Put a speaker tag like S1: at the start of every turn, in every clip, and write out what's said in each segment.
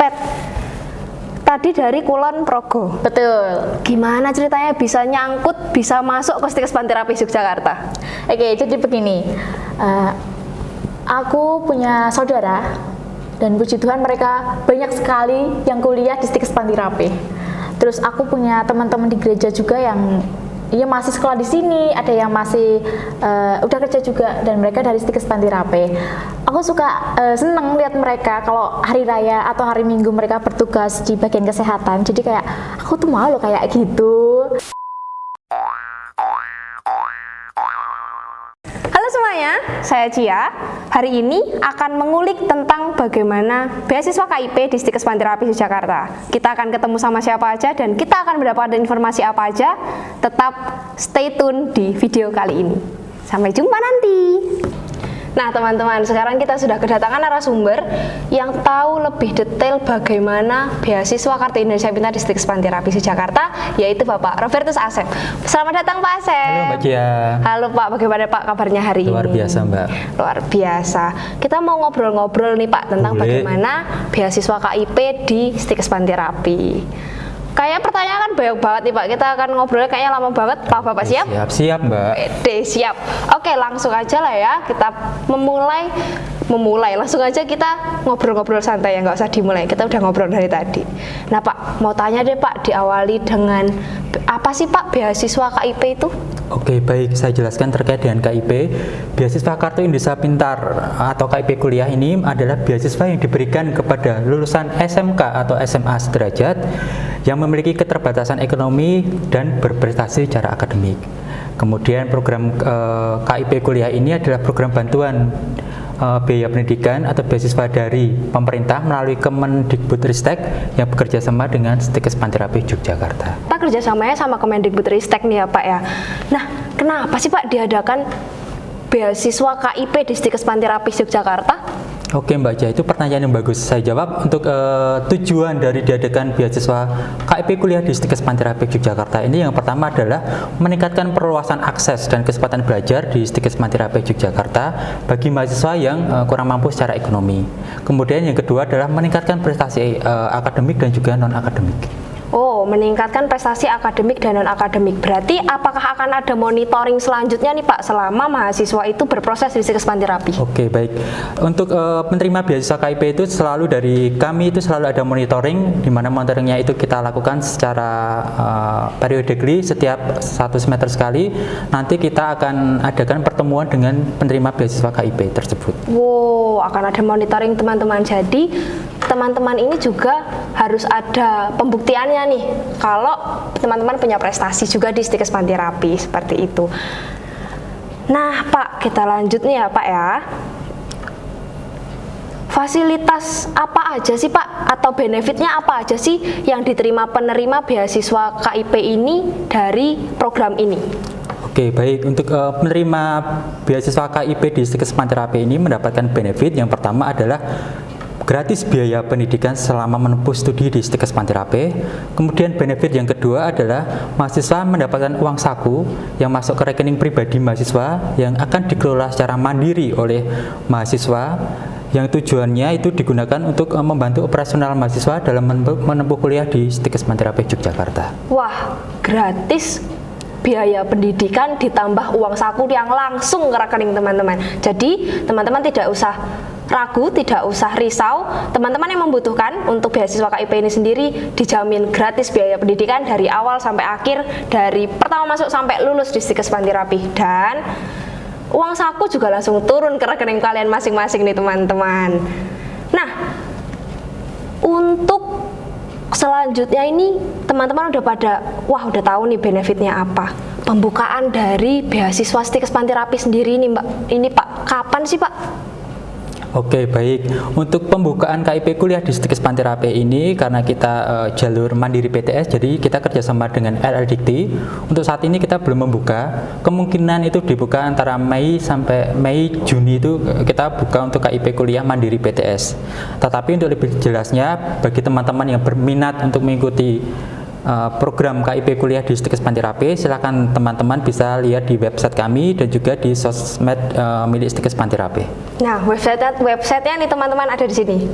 S1: ospek tadi dari Kulon Progo.
S2: Betul.
S1: Gimana ceritanya bisa nyangkut, bisa masuk ke Stikes Panterapi Yogyakarta?
S2: Oke, jadi begini. Aku punya saudara dan puji Tuhan mereka banyak sekali yang kuliah di Stikes Panterapi. Terus aku punya teman-teman di gereja juga yang masih sekolah di sini, ada yang masih udah kerja juga dan mereka dari Stikes Panterapi. Aku suka seneng lihat mereka kalau hari raya atau hari Minggu mereka bertugas di bagian kesehatan. Jadi kayak aku tuh mau loh kayak gitu.
S1: Halo semuanya, saya Cia. Hari ini akan mengulik tentang bagaimana beasiswa KIP di Stikes Panterapi Yogyakarta. Kita akan ketemu sama siapa aja dan kita akan mendapatkan informasi apa aja. Tetap stay tune di video kali ini. Sampai jumpa nanti. Nah teman-teman, sekarang kita sudah kedatangan narasumber yang tahu lebih detail bagaimana beasiswa Kartu Indonesia Pintar di Stikes Panterapi Jakarta, yaitu Bapak Robertus Asep. Selamat datang Pak Asep.
S3: Halo Mbak Cia.
S1: Halo Pak, bagaimana Pak kabarnya hari ini?
S3: Luar biasa Mbak.
S1: Luar biasa. Kita mau ngobrol-ngobrol nih Pak tentang bagaimana beasiswa KIP di Stikes Panterapi. Kayak pertanyaan kan banyak banget nih Pak, kita akan ngobrolnya kayaknya lama banget. Pak Bapak siap?
S3: Siap Mbak.
S1: Siap. Oke, langsung aja lah ya, kita memulai langsung aja kita ngobrol-ngobrol santai ya, nggak usah dimulai, kita udah ngobrol dari tadi. Nah Pak, mau tanya deh Pak, diawali dengan apa sih Pak beasiswa KIP itu?
S3: Oke, baik, saya jelaskan terkait dengan KIP. Beasiswa Kartu Indonesia Pintar atau KIP kuliah ini adalah beasiswa yang diberikan kepada lulusan SMK atau SMA sederajat yang memiliki keterbatasan ekonomi dan berprestasi secara akademik. Kemudian program KIP kuliah ini adalah program bantuan biaya pendidikan atau beasiswa dari pemerintah melalui Kemendikbudristek yang bekerja sama dengan Stikes Panterapi Yogyakarta.
S1: Pak kerjasamanya sama Kemendikbudristek nih ya Pak ya. Nah, kenapa sih Pak diadakan beasiswa KIP di Stikes Panterapi Yogyakarta?
S3: Oke Mbak Cia, itu pertanyaan yang bagus. Saya jawab untuk tujuan dari diadakan beasiswa KIP kuliah di Stikes Panterapi Yogyakarta ini yang pertama adalah meningkatkan perluasan akses dan kesempatan belajar di Stikes Panterapi Yogyakarta bagi mahasiswa yang kurang mampu secara ekonomi. Kemudian yang kedua adalah meningkatkan prestasi akademik dan juga non-akademik.
S1: Oh, meningkatkan prestasi akademik dan non-akademik. Berarti apakah akan ada monitoring selanjutnya nih Pak selama mahasiswa itu berproses di Stikes Panterapi?
S3: Oke, baik. Untuk penerima beasiswa KIP itu selalu dari kami itu selalu ada monitoring, di mana monitoringnya itu kita lakukan secara periodically setiap 1 semester sekali. Nanti kita akan adakan pertemuan dengan penerima beasiswa KIP tersebut.
S1: Wow, akan ada monitoring teman-teman. Jadi teman-teman ini juga harus ada pembuktiannya nih kalau teman-teman punya prestasi juga di Stikes Panterapi seperti itu. Nah Pak, kita lanjut nih ya Pak ya. Fasilitas apa aja sih Pak atau benefitnya apa aja sih yang diterima penerima beasiswa KIP ini dari program ini?
S3: Oke, baik. Untuk penerima beasiswa KIP di Stikes Panterapi ini mendapatkan benefit yang pertama adalah gratis biaya pendidikan selama menempuh studi di Stikes Panterapi. Kemudian benefit yang kedua adalah mahasiswa mendapatkan uang saku yang masuk ke rekening pribadi mahasiswa yang akan dikelola secara mandiri oleh mahasiswa, yang tujuannya itu digunakan untuk membantu operasional mahasiswa dalam menempuh kuliah di Stikes Panterapi Yogyakarta.
S1: Wah, gratis biaya pendidikan ditambah uang saku yang langsung ke rekening teman-teman. Jadi teman-teman tidak usah ragu, tidak usah risau. Teman-teman yang membutuhkan untuk beasiswa KIP ini sendiri dijamin gratis biaya pendidikan dari awal sampai akhir, dari pertama masuk sampai lulus di Stikes Panterapi, dan uang saku juga langsung turun ke rekening kalian masing-masing nih teman-teman. Nah, untuk selanjutnya ini teman-teman udah tahu nih benefitnya apa. Pembukaan dari beasiswa Stikes Panterapi sendiri ini Mbak, ini Pak, kapan sih Pak?
S3: Oke, baik. Untuk pembukaan KIP kuliah di Stikes Panterapi ini karena kita jalur mandiri PTS, jadi kita kerjasama dengan LLDikti. Untuk saat ini kita belum membuka. Kemungkinan itu dibuka antara Mei sampai Juni itu kita buka untuk KIP kuliah mandiri PTS. Tetapi untuk lebih jelasnya bagi teman-teman yang berminat untuk mengikuti program KIP kuliah di Stikes Panterapi, silakan teman-teman bisa lihat di website kami dan juga di sosmed milik Stikes Panterapi.
S1: Nah, website-nya nih teman-teman ada di sini.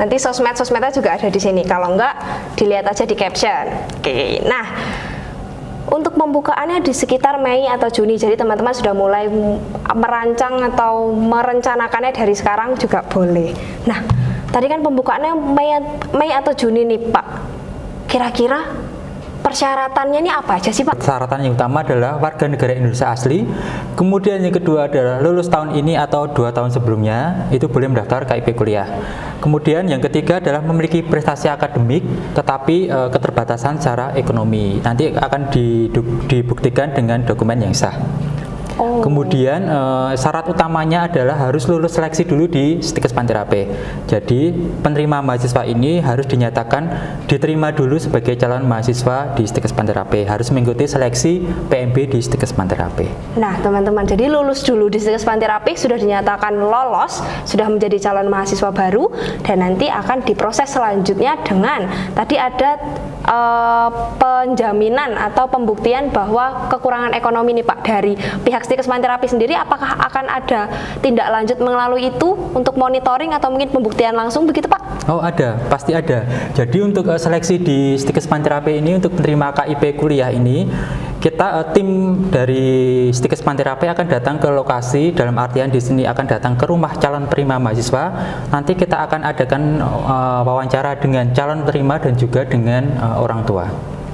S1: Nanti sosmednya juga ada di sini. Kalau enggak, dilihat aja di caption. Oke. Nah, untuk pembukaannya di sekitar Mei atau Juni. Jadi teman-teman sudah mulai merancang atau merencanakannya dari sekarang juga boleh. Nah, tadi kan pembukaannya Mei atau Juni nih, Pak. Kira-kira persyaratannya ini apa aja sih, Pak?
S3: Persyaratan yang utama adalah warga negara Indonesia asli. Kemudian yang kedua adalah lulus tahun ini atau 2 tahun sebelumnya, itu boleh mendaftar KIP kuliah. Kemudian yang ketiga adalah memiliki prestasi akademik tetapi keterbatasan secara ekonomi. Nanti akan dibuktikan dengan dokumen yang sah. Kemudian syarat utamanya adalah harus lulus seleksi dulu di Stikes Panterape. Jadi penerima mahasiswa ini harus dinyatakan diterima dulu sebagai calon mahasiswa di Stikes Panterape, harus mengikuti seleksi PMB di Stikes Panterape.
S1: Nah teman-teman, jadi lulus dulu di Stikes Panterape, sudah dinyatakan lolos, sudah menjadi calon mahasiswa baru, dan nanti akan diproses selanjutnya dengan tadi ada penjaminan atau pembuktian bahwa kekurangan ekonomi nih Pak dari pihak Stikes Panterape sendiri. Apakah akan ada tindak lanjut melalui itu untuk monitoring atau mungkin pembuktian langsung begitu Pak?
S3: Oh ada, pasti ada. Jadi untuk seleksi di Stikes Panterape ini untuk menerima KIP kuliah ini, kita tim dari Stikes Panterape akan datang ke lokasi, dalam artian di sini akan datang ke rumah calon penerima mahasiswa. Nanti kita akan adakan wawancara dengan calon penerima dan juga dengan orang tua.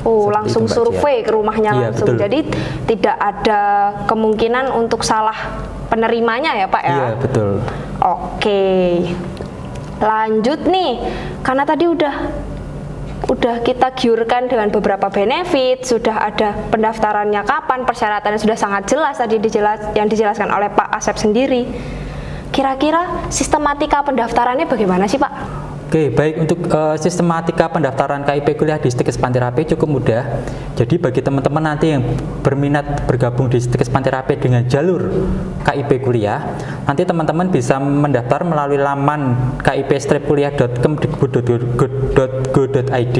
S1: Oh,
S3: Seperti
S1: langsung
S3: itu, Mbak
S1: survei
S3: Cia.
S1: ke rumahnya
S3: Iya,
S1: langsung.
S3: betul.
S1: Jadi tidak ada kemungkinan untuk salah penerimanya ya Pak ya?
S3: Iya, betul.
S1: Oke. Lanjut nih. Karena tadi udah kita giurkan dengan beberapa benefit, sudah ada pendaftarannya kapan, persyaratannya sudah sangat jelas tadi yang dijelaskan oleh Pak Asep sendiri. Kira-kira sistematika pendaftarannya bagaimana sih Pak?
S3: Oke, baik, untuk sistematika pendaftaran KIP kuliah di Stikes Panterape cukup mudah. Jadi bagi teman-teman nanti yang berminat bergabung di Stikes Panterape dengan jalur KIP kuliah, nanti teman-teman bisa mendaftar melalui laman kip-kuliah.kemdikbud.go.id.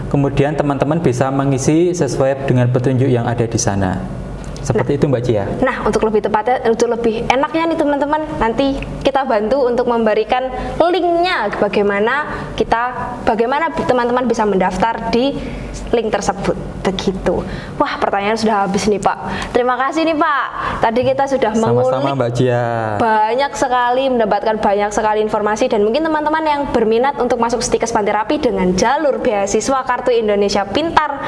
S3: Kemudian teman-teman bisa mengisi sesuai dengan petunjuk yang ada di sana. Seperti itu Mbak Cia.
S1: Nah, untuk lebih tepatnya, untuk lebih enaknya nih teman-teman, nanti kita bantu untuk memberikan linknya bagaimana teman-teman bisa mendaftar di link tersebut. Begitu. Wah, pertanyaan sudah habis nih Pak. Terima kasih nih Pak. Tadi kita sudah mengulik
S3: Sama-sama Mbak Cia.
S1: banyak sekali, mendapatkan banyak sekali informasi, dan mungkin teman-teman yang berminat untuk masuk Stikes Panterape dengan jalur beasiswa Kartu Indonesia Pintar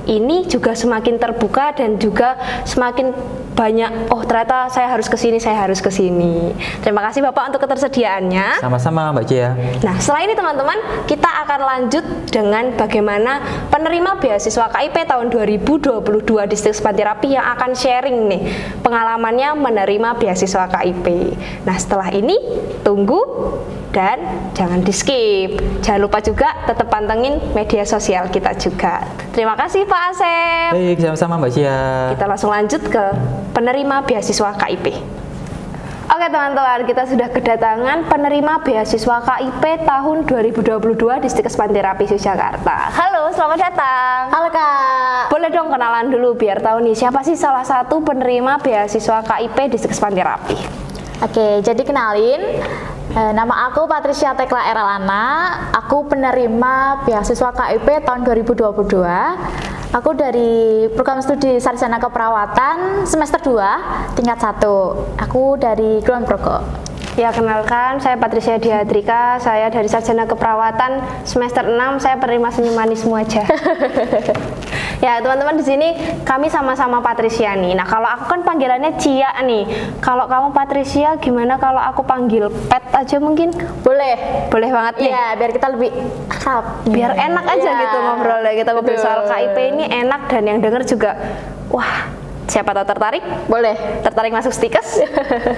S1: ini juga semakin terbuka dan juga semakin banyak, oh ternyata saya harus ke sini. Terima kasih Bapak untuk ketersediaannya.
S3: Sama-sama Mbak Cia.
S1: Nah, setelah ini teman-teman, kita akan lanjut dengan bagaimana penerima beasiswa KIP tahun 2022 di Stikes Panterape yang akan sharing nih pengalamannya menerima beasiswa KIP. Nah, setelah ini tunggu dan jangan di skip. Jangan lupa juga tetap pantengin media sosial kita juga. Terima kasih Pak Asep.
S3: Baik, sama-sama Mbak Cia.
S1: Kita langsung lanjut ke penerima beasiswa KIP. Oke teman-teman, kita sudah kedatangan penerima beasiswa KIP tahun 2022 di Stikes Panterape Yogyakarta. Halo, selamat datang.
S2: Halo Kak.
S1: Boleh dong kenalan dulu biar tahu nih siapa sih salah satu penerima beasiswa KIP di Stikes Panterape.
S2: Oke, jadi kenalin, nama aku Patricia Tekla Eralana. Aku penerima beasiswa KIP tahun 2022. Aku dari program studi Sarjana Keperawatan semester 2 tingkat 1. Aku dari Kulon Progo.
S1: Ya, kenalkan, saya Patricia Diadrika, saya dari Sarjana Keperawatan semester 6, saya penerima senyum manismu aja. Ya, teman-teman, di sini kami sama-sama Patricia nih. Nah, kalau aku kan panggilannya Cia nih. Kalau kamu Patricia, gimana kalau aku panggil Pet aja mungkin?
S2: Boleh.
S1: Boleh banget nih.
S2: Iya, biar kita lebih akrab.
S1: Biar enak aja
S2: Iya.
S1: gitu ngobrolnya. Kita ngobrol
S2: Betul.
S1: soal KIP ini enak, dan yang denger juga, wah, siapa tahu tertarik?
S2: Boleh.
S1: Tertarik masuk Stikes?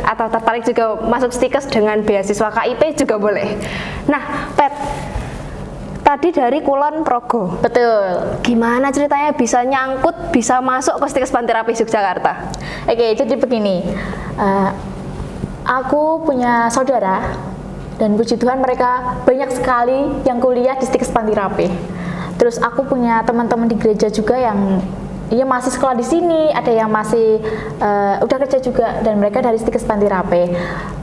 S1: Atau tertarik juga masuk Stikes dengan beasiswa KIP juga boleh. Nah, Pet, tadi dari Kulon Progo.
S2: Betul.
S1: Gimana ceritanya bisa nyangkut, bisa masuk ke Stikes Panterape Yogyakarta?
S2: Oke, jadi begini. Aku punya saudara, dan puji Tuhan mereka banyak sekali yang kuliah di Stikes Panterape. Terus aku punya teman-teman di gereja juga yang ya masih sekolah di sini, ada yang masih udah kerja juga, dan mereka dari Stikes Panti Rapih.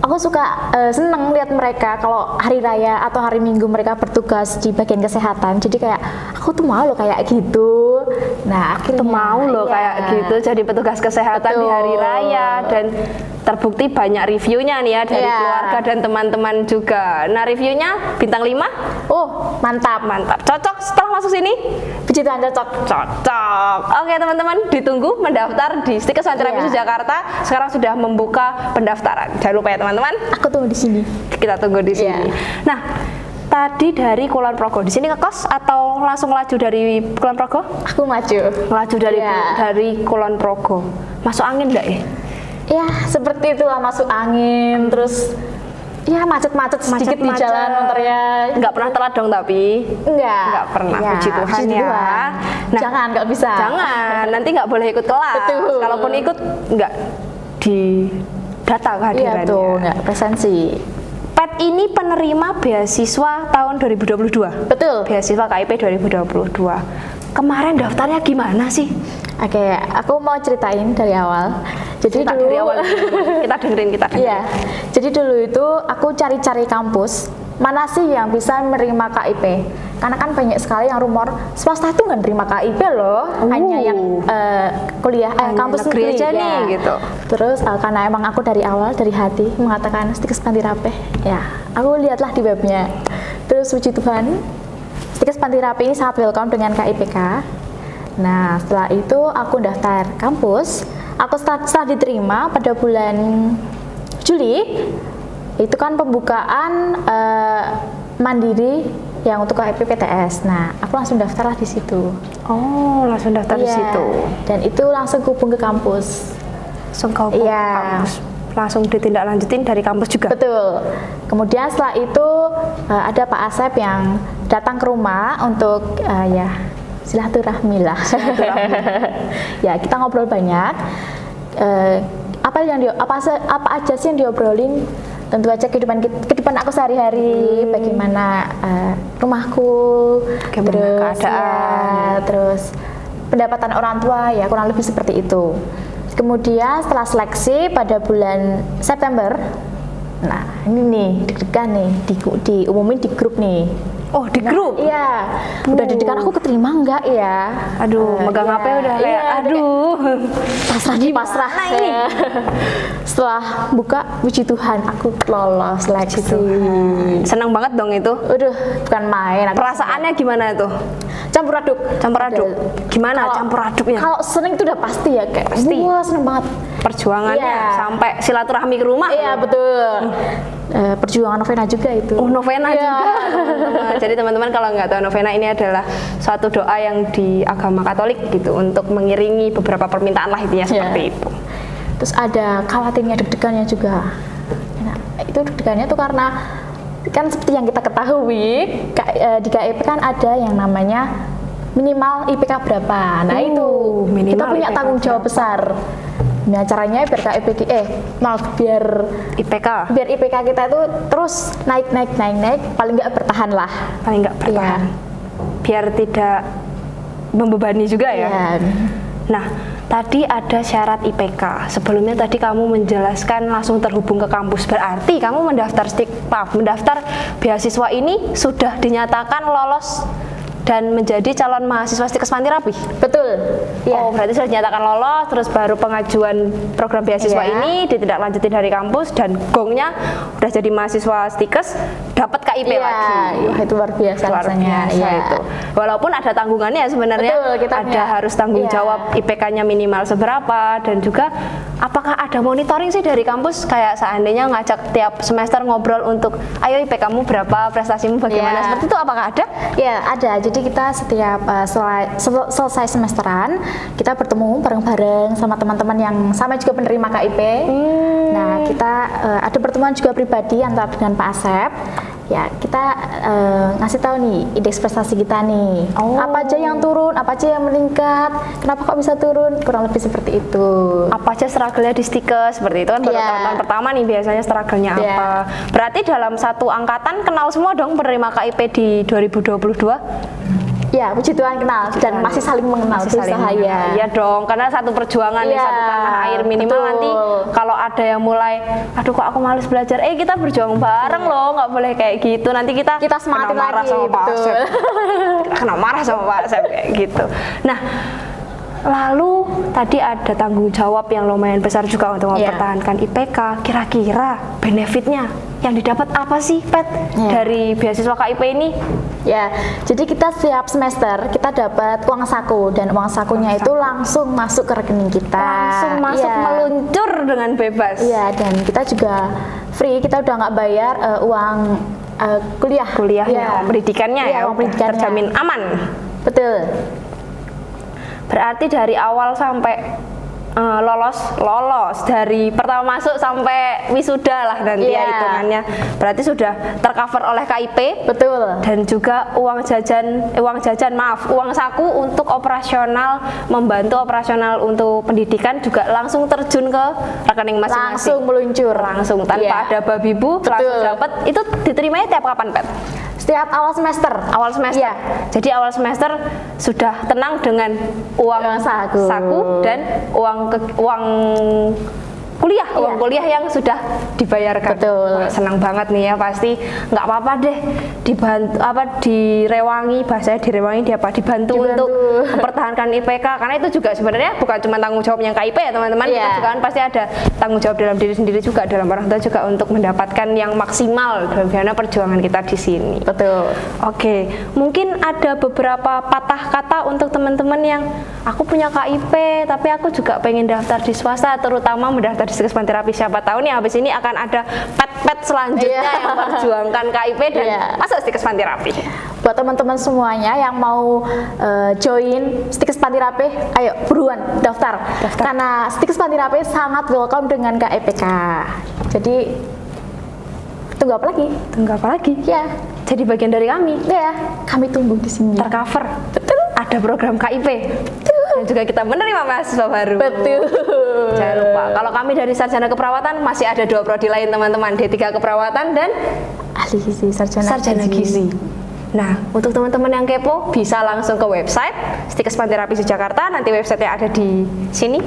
S2: Aku suka seneng lihat mereka kalau hari raya atau hari Minggu mereka bertugas di bagian kesehatan. Jadi kayak aku tuh mau loh kayak gitu. Nah, akhirnya
S1: Mau loh
S2: iya.
S1: kayak gitu jadi petugas kesehatan di hari
S2: Betul.
S1: raya, dan terbukti banyak reviewnya nih ya dari
S2: Iya.
S1: keluarga dan teman-teman juga. Nah, reviewnya bintang 5.
S2: Oh, mantap.
S1: Mantap. Cocok setelah masuk sini?
S2: Puji Tuhan, cocok.
S1: Cocok. Oke teman-teman, ditunggu mendaftar di Stikes Panti Rapih
S2: Iya.
S1: Jakarta. Sekarang sudah membuka pendaftaran. Jangan lupa ya teman-teman.
S2: Aku tunggu di sini.
S1: Kita tunggu di sini.
S2: Iya.
S1: Nah, tadi dari Kulon Progo di sini ngekos atau langsung laju dari Kulon Progo?
S2: Aku maju.
S1: Melaju dari
S2: Iya.
S1: dari Kulon Progo. Masuk angin nggak ya?
S2: Ya, seperti itulah, masuk angin, terus ya macet-macet sedikit di
S1: Macet-macet.
S2: jalan motornya.
S1: Nggak pernah telat dong tapi?
S2: Enggak.
S1: Nggak pernah,
S2: Ya,
S1: puji Tuhan ya.
S2: Tuhan.
S1: Nah,
S2: Jangan, nggak bisa.
S1: Jangan, nanti nggak boleh ikut kelas.
S2: Betul.
S1: Kalaupun ikut nggak di data
S2: Iya
S1: kehadirannya.
S2: tuh, nggak presensi.
S1: PET ini penerima beasiswa tahun 2022.
S2: Betul.
S1: Beasiswa KIP 2022. Kemarin daftarnya gimana sih?
S2: Oke, aku mau ceritain dari awal. Jadi
S1: Cerita
S2: dulu,
S1: dari awal. Kita dengerin.
S2: Iya. Jadi dulu itu aku cari-cari kampus mana sih yang bisa menerima KIP. Karena kan banyak sekali yang rumor swasta itu nggak nerima KIP loh, hanya yang kuliah
S1: Hanya
S2: kampus
S1: negeri
S2: negeri
S1: aja nih, gitu.
S2: Terus karena emang aku dari awal dari hati mengatakan Stikes Panti Rapih, ya aku lihatlah di webnya. Terus puji Tuhan, Stikes Panti Rapih ini sangat welcome dengan KIPK. Nah, setelah itu aku daftar kampus. Aku setelah diterima pada bulan Juli, itu kan pembukaan mandiri yang untuk KIP PTS. Nah, aku langsung daftarlah di situ.
S1: Oh, langsung daftar di
S2: Iya.
S1: situ.
S2: Dan itu langsung hubung ke kampus.
S1: Langsung kau
S2: Iya.
S1: kampus. Langsung ditindaklanjutin dari kampus juga.
S2: Betul. Kemudian setelah itu ada Pak Asep yang datang ke rumah untuk ya silaturahmi lah. Ya, kita ngobrol banyak. Apa aja sih yang diobrolin? Tentu aja kehidupan aku sehari-hari, bagaimana rumahku,
S1: Bagaimana
S2: terus
S1: keadaan.
S2: terus pendapatan orang tua, ya kurang lebih seperti itu. Kemudian setelah seleksi pada bulan September, nah ini nih deg-degan nih, diumumin di grup nih.
S1: Oh, di grup?
S2: Iya, udah deg-degan aku keterima enggak ya?
S1: Aduh, megang
S2: iya,
S1: HP udah kayak
S2: iya,
S1: aduh.
S2: pasrah ini. Setelah buka, puji Tuhan aku lolos seleksi.
S1: Senang banget dong itu.
S2: Udah, bukan main. Aku
S1: Perasaannya gimana tuh?
S2: campur aduk.
S1: Campur aduk.
S2: Betul.
S1: Gimana
S2: Kalau-
S1: campur aduknya?
S2: Kalau seneng itu udah pasti ya, kayak
S1: Pasti.
S2: wah seneng banget.
S1: Perjuangannya
S2: Iya.
S1: sampai silaturahmi ke rumah.
S2: Iya betul. Perjuangan novena juga itu.
S1: Oh, novena
S2: Iya.
S1: juga, teman-teman. Jadi teman-teman kalau nggak tahu, novena ini adalah suatu doa yang di agama Katolik gitu untuk mengiringi beberapa permintaan lah, intinya seperti
S2: Iya.
S1: itu.
S2: Terus ada khawatirnya, deg-degannya juga. Nah, itu deg-degannya tuh karena kan seperti yang kita ketahui di KIP kan ada yang namanya minimal IPK berapa. Nah itu
S1: minimal
S2: kita punya
S1: IPK
S2: tanggung jawab besar. Nah caranya biar biar IPK kita itu terus naik paling nggak bertahan lah.
S1: Paling nggak bertahan. Biar tidak membebani juga ya.
S2: Iya.
S1: Nah, tadi ada syarat IPK. Sebelumnya tadi kamu menjelaskan langsung terhubung ke kampus. Berarti kamu mendaftar beasiswa ini sudah dinyatakan lolos dan menjadi calon mahasiswa Stikes Panti Rapih.
S2: Betul. Iya.
S1: Oh, berarti sudah dinyatakan lolos, terus baru pengajuan program beasiswa
S2: Iya.
S1: ini ditindaklanjuti dari kampus dan gongnya udah jadi mahasiswa Stikes, dapat KIP
S2: Iya,
S1: lagi.
S2: wah, itu luar biasa
S1: Luar
S2: rasanya.
S1: biasa
S2: Iya.
S1: itu. Walaupun ada tanggungannya ya sebenarnya,
S2: Betul, kita
S1: ada
S2: punya-
S1: harus tanggung
S2: iya.
S1: jawab IPK-nya minimal seberapa, dan juga apakah ada monitoring sih dari kampus, kayak seandainya ngajak tiap semester ngobrol untuk ayo IPK-mu berapa, prestasimu bagaimana,
S2: Iya.
S1: seperti itu apakah ada?
S2: Ya ada, jadi kita setiap selesai semesteran kita bertemu bareng-bareng sama teman-teman yang sama juga penerima KIP. Nah kita ada pertemuan juga pribadi antara dengan Pak Asep. Ya kita ngasih tahu nih indeks prestasi kita nih, apa aja yang turun, apa aja yang meningkat, kenapa kok bisa turun, kurang lebih seperti itu.
S1: Apa aja struggle-nya di Stikes, seperti itu kan baru
S2: Iya.
S1: tahun pertama nih biasanya struggle-nya
S2: Iya.
S1: apa. Berarti dalam satu angkatan kenal semua dong penerima KIP di 2022?
S2: Ya, puji Tuhan kenal dan masih saling mengenal,
S1: Masih saling
S2: berusaha,
S1: mengenal.
S2: ya.
S1: Iya dong, karena satu perjuangan nih,
S2: Iya,
S1: satu tanah air minimal.
S2: betul.
S1: Nanti kalau ada yang mulai, aduh kok aku males belajar, kita berjuang bareng loh, nggak boleh kayak gitu. Nanti kita
S2: semangatin
S1: kena marah
S2: lagi,
S1: sama Pak
S2: betul.
S1: Asep. Kita kena marah sama Pak Asep kayak gitu. Nah, lalu tadi ada tanggung jawab yang lumayan besar juga untuk
S2: Iya.
S1: mempertahankan IPK. Kira-kira benefitnya yang didapat apa sih, Pet,
S2: Iya.
S1: dari beasiswa KIP ini?
S2: Ya, jadi kita setiap semester kita dapat uang saku dan uang sakunya itu langsung masuk ke rekening kita.
S1: Langsung masuk,
S2: Iya.
S1: meluncur dengan bebas.
S2: Iya, dan kita juga free, kita udah nggak bayar uang kuliahnya,
S1: Kuliahnya, uang pendidikannya
S2: Iya,
S1: ya,
S2: uang pendidikannya.
S1: terjamin aman.
S2: Betul.
S1: Berarti dari awal sampai lolos dari pertama masuk sampai wisuda lah nanti ya
S2: Iya.
S1: hitungannya. Berarti sudah tercover oleh KIP.
S2: Betul.
S1: Dan juga uang saku untuk operasional, membantu operasional untuk pendidikan juga langsung terjun ke rekening masing-masing.
S2: Langsung meluncur.
S1: Langsung tanpa
S2: Iya.
S1: ada babi bu, langsung
S2: Betul.
S1: dapat. Itu diterimanya tiap kapan, Pet?
S2: Setiap awal semester.
S1: Awal semester.
S2: Iya.
S1: Jadi awal semester sudah tenang dengan uang
S2: Uang saku.
S1: dan uang kuliah,
S2: Iya.
S1: uang kuliah yang sudah dibayarkan.
S2: Betul.
S1: Wah, senang banget nih ya, pasti nggak apa-apa deh dibantu direwangi, bahasanya direwangi dibantu untuk mempertahankan IPK, karena itu juga sebenarnya bukan cuma tanggung jawab yang KIP ya teman-teman.
S2: Iya.
S1: Kita juga kan pasti ada tanggung jawab dalam diri sendiri juga, dalam orang tua juga, untuk mendapatkan yang maksimal bagaimana perjuangan kita di sini.
S2: Betul.
S1: Oke, mungkin ada beberapa patah kata untuk teman-teman yang aku punya KIP tapi aku juga pengen daftar di swasta, terutama mendaftar di Stikes Panterapi. Siapa tahu nih habis ini akan ada pet-pet selanjutnya
S2: Iya.
S1: yang memperjuangkan KIP dan
S2: Iya.
S1: masuk Stikes Panterapi.
S2: Buat teman-teman semuanya yang mau join Stikes Panterapi, ayo buruan daftar. Karena Stikes Panterapi sangat welcome dengan KIPK. Jadi tunggu apa lagi?
S1: Tunggu apa lagi?
S2: Ya,
S1: Jadi bagian dari kami,
S2: ya, kami tunggu di sini.
S1: tercover. Betul. Ada program KIP. Dan juga kita menerima mahasiswa baru.
S2: Betul.
S1: Jangan lupa, kalau kami dari Sarjana Keperawatan masih ada 2 prodi lain teman-teman, D3 Keperawatan dan
S2: Ahli gizi, sarjana
S1: gizi. Nah, untuk teman-teman yang kepo bisa langsung ke website Stikes Panterapi Jakarta. Nanti websitenya ada di sini.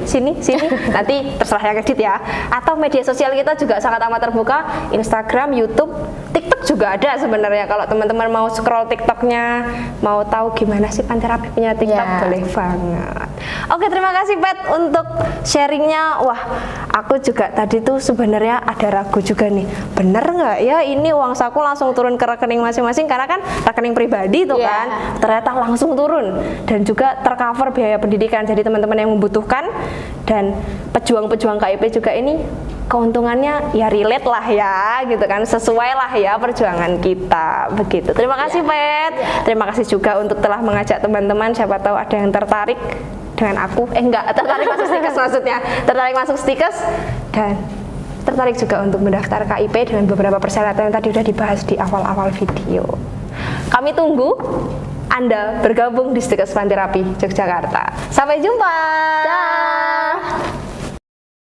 S1: Nanti terserah yang edit ya. Atau media sosial kita juga sangat amat terbuka, Instagram, YouTube, TikTok juga ada sebenarnya. Kalau teman-teman mau scroll TikToknya, mau tahu gimana sih Panterapi punya TikTok,
S2: Ya.
S1: boleh banget. Oke, terima kasih Pet untuk sharingnya. Wah, aku juga tadi tuh sebenarnya ada ragu juga nih. Bener nggak ya ini uang saku langsung turun ke rekening masing-masing, karena kan rekening pribadi tuh
S2: Iya.
S1: kan, ternyata langsung turun dan juga tercover biaya pendidikan. Jadi teman-teman yang membutuhkan dan pejuang-pejuang KIP juga ini keuntungannya ya relate lah ya gitu kan, sesuai lah ya perjuangan kita begitu. Terima kasih Pet. Terima kasih juga untuk telah mengajak teman-teman, siapa tahu ada yang tertarik dengan aku, enggak tertarik masuk Stikes maksudnya, tertarik masuk Stikes dan tertarik juga untuk mendaftar KIP dengan beberapa persyaratan yang tadi udah dibahas di awal-awal video. Kami tunggu Anda bergabung di Stikes Panterapi Yogyakarta. Sampai jumpa.
S2: Dah.